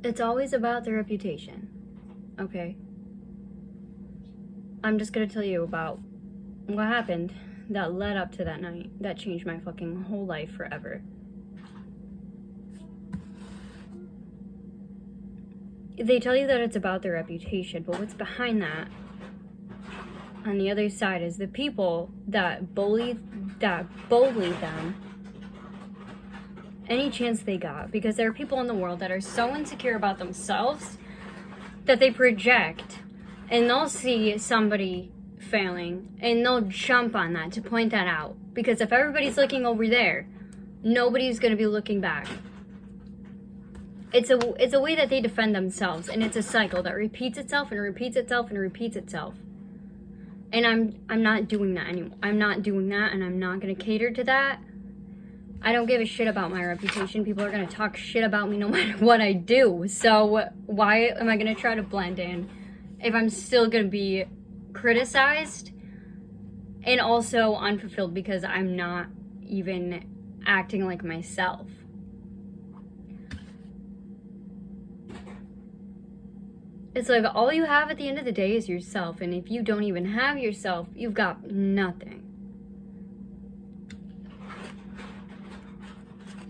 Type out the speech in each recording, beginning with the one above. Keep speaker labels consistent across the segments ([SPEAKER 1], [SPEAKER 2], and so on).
[SPEAKER 1] It's always about the reputation, okay? I'm just gonna tell you about what happened that led up to that night that changed my fucking whole life forever. They tell you that it's about their reputation, but what's behind that on the other side is the people that bully them any chance they got, because there are people in the world that are so insecure about themselves that they project, and they'll see somebody failing and they'll jump on that to point that out, because if everybody's looking over there, nobody's going to be looking back. It's a way that they defend themselves, and it's a cycle that repeats itself and repeats itself and repeats itself. And I'm not doing that anymore. I'm not doing that, and I'm not going to cater to that. I don't give a shit about my reputation. People are going to talk shit about me no matter what I do. So why am I going to try to blend in if I'm still going to be criticized and also unfulfilled because I'm not even acting like myself? It's like all you have at the end of the day is yourself, and if you don't even have yourself, you've got nothing.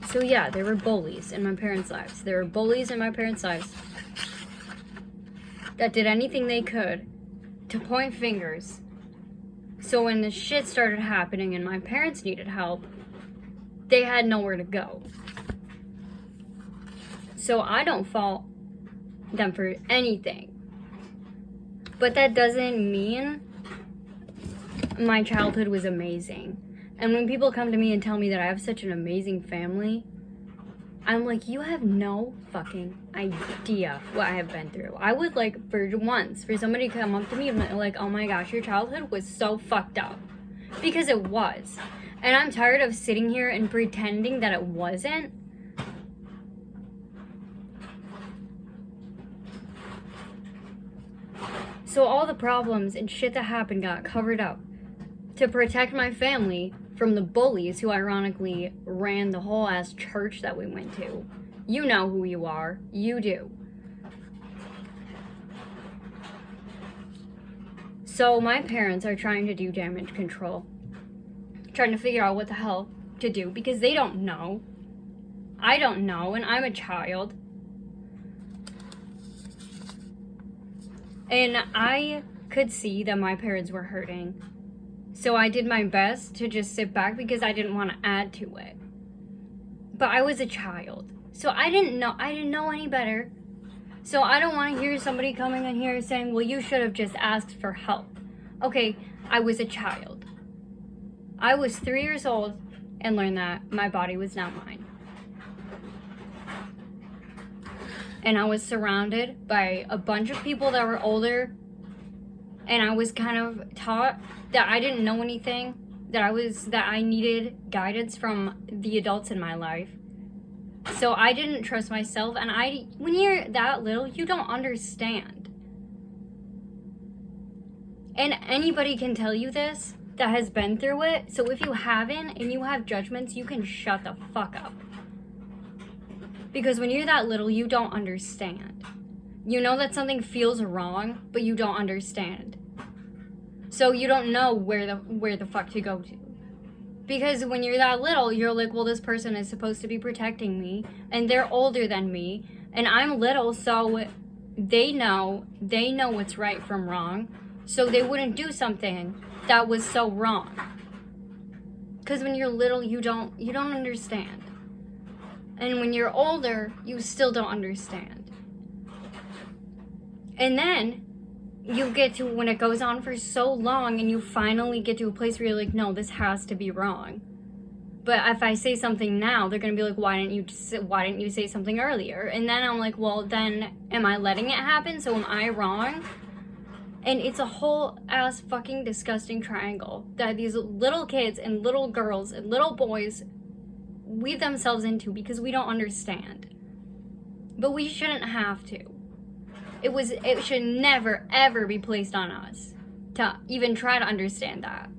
[SPEAKER 1] So yeah, there were bullies in my parents' lives. There were bullies in my parents' lives that did anything they could to point fingers. So when the shit started happening and my parents needed help, they had nowhere to go. So I don't fault them for anything. But that doesn't mean my childhood was amazing. And when people come to me and tell me that I have such an amazing family, I'm like, you have no fucking idea what I have been through. I would like, for somebody to come up to me and like, oh my gosh, your childhood was so fucked up. Because it was. And I'm tired of sitting here and pretending that it wasn't. So all the problems and shit that happened got covered up to protect my family from the bullies who ironically ran the whole ass church that we went to. You know who you are. You do. So my parents are trying to do damage control. Trying to figure out what the hell to do because they don't know. I don't know, and I'm a child. And I could see that my parents were hurting. So I did my best to just sit back because I didn't want to add to it. But I was a child. So I didn't know any better. So I don't want to hear somebody coming in here saying, well, you should have just asked for help. Okay, I was a child. I was 3 years old and learned that my body was not mine. And I was surrounded by a bunch of people that were older. And I was kind of taught that I didn't know anything, that I needed guidance from the adults in my life. So I didn't trust myself, and when you're that little, you don't understand. And anybody can tell you this that has been through it. So if you haven't and you have judgments, you can shut the fuck up. Because when you're that little, you don't understand. You know that something feels wrong, but you don't understand. So you don't know where the fuck to go to. Because when you're that little, you're like, well, this person is supposed to be protecting me, and they're older than me, and I'm little, so they know what's right from wrong, so they wouldn't do something that was so wrong. Because when you're little, you don't understand. And when you're older, you still don't understand. And then you get to, when it goes on for so long and you finally get to a place where you're like, no, this has to be wrong. But if I say something now, they're going to be like, why didn't you say something earlier? And then I'm like, well, then am I letting it happen? So am I wrong? And it's a whole ass fucking disgusting triangle that these little kids and little girls and little boys weave themselves into because we don't understand. But we shouldn't have to. It should never, ever be placed on us to even try to understand that.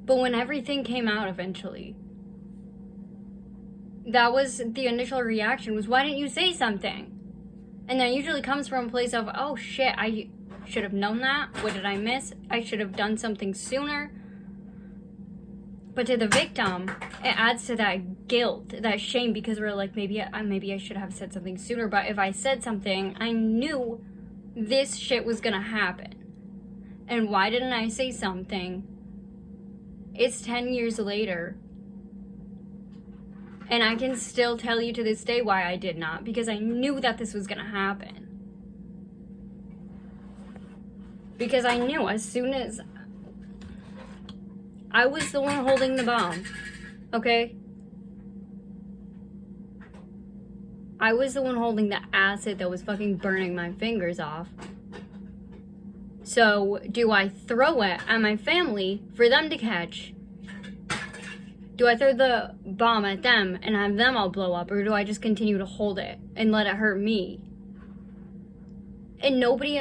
[SPEAKER 1] But when everything came out eventually, that was the initial reaction, was, why didn't you say something? And that usually comes from a place of, oh shit, I should have known that. What did I miss? I should have done something sooner. But to the victim, it adds to that guilt, that shame, because we're like, maybe I should have said something sooner. But if I said something, I knew this shit was gonna happen. And why didn't I say something? It's 10 years later. And I can still tell you to this day why I did not, because I knew that this was gonna happen. Because I knew as soon as I was the one holding the bomb, okay? I was the one holding the acid that was fucking burning my fingers off. So, do I throw it at my family for them to catch? Do I throw the bomb at them and have them all blow up, or do I just continue to hold it and let it hurt me? And nobody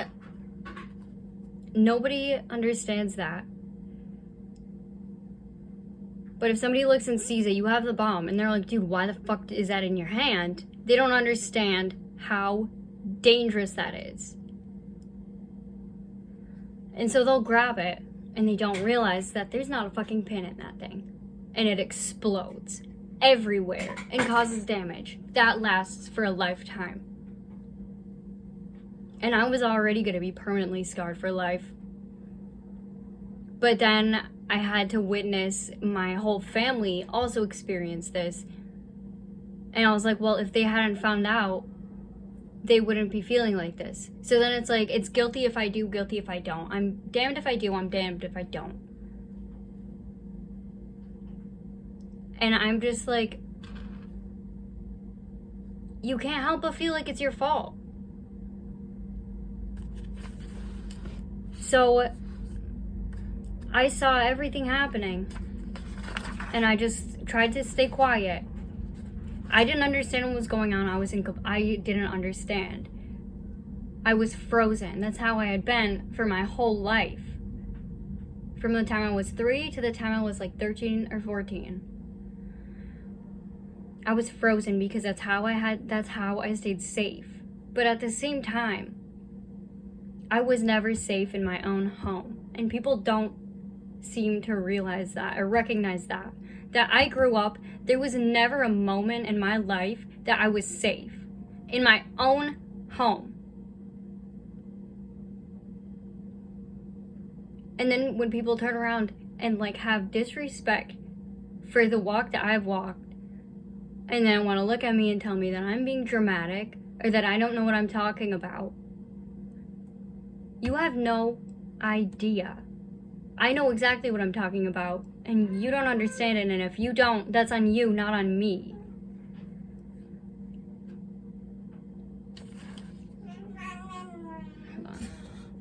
[SPEAKER 1] understands that. But if somebody looks and sees it, you have the bomb, and they're like, dude, why the fuck is that in your hand? They don't understand how dangerous that is. And so they'll grab it, and they don't realize that there's not a fucking pin in that thing. And it explodes everywhere and causes damage that lasts for a lifetime. And I was already going to be permanently scarred for life. But then I had to witness my whole family also experience this. And I was like, well, if they hadn't found out, they wouldn't be feeling like this. So then it's like, it's guilty if I do, guilty if I don't. I'm damned if I do, I'm damned if I don't. And I'm just like, you can't help but feel like it's your fault. So I saw everything happening, and I just tried to stay quiet. I didn't understand what was going on. I didn't understand. I was frozen. That's how I had been for my whole life. From the time I was 3 to the time I was like 13 or 14. I was frozen because that's how I stayed safe. But at the same time, I was never safe in my own home. And people don't seem to realize that or recognize that. That I grew up, there was never a moment in my life that I was safe in my own home. And then when people turn around and like have disrespect for the walk that I've walked, and then want to look at me and tell me that I'm being dramatic or that I don't know what I'm talking about, you have no idea. I know exactly what I'm talking about, and you don't understand it, and if you don't, that's on you, not on me. Hold on.